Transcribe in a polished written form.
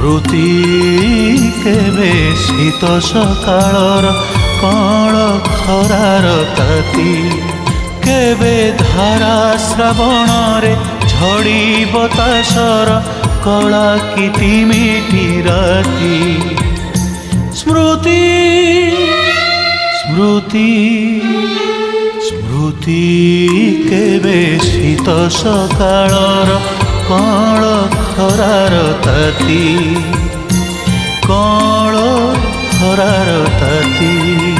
ସ୍ମୃତି କେବେ ଶୀତ ସକାଳର କଣ ଖରାର ତାତି, କେବେ ଧାରା ଶ୍ରାବଣରେ ଝଡ଼ି ବତାସର କଳା କିଟିମିଟି ରାତି। ସ୍ମୃତି ସ୍ମୃତି ସ୍ମୃତି କେବେ ଶୀତ ସକାଳର କଣ ଖରାର ତାତି, କଣ ଖରାର ତାତି।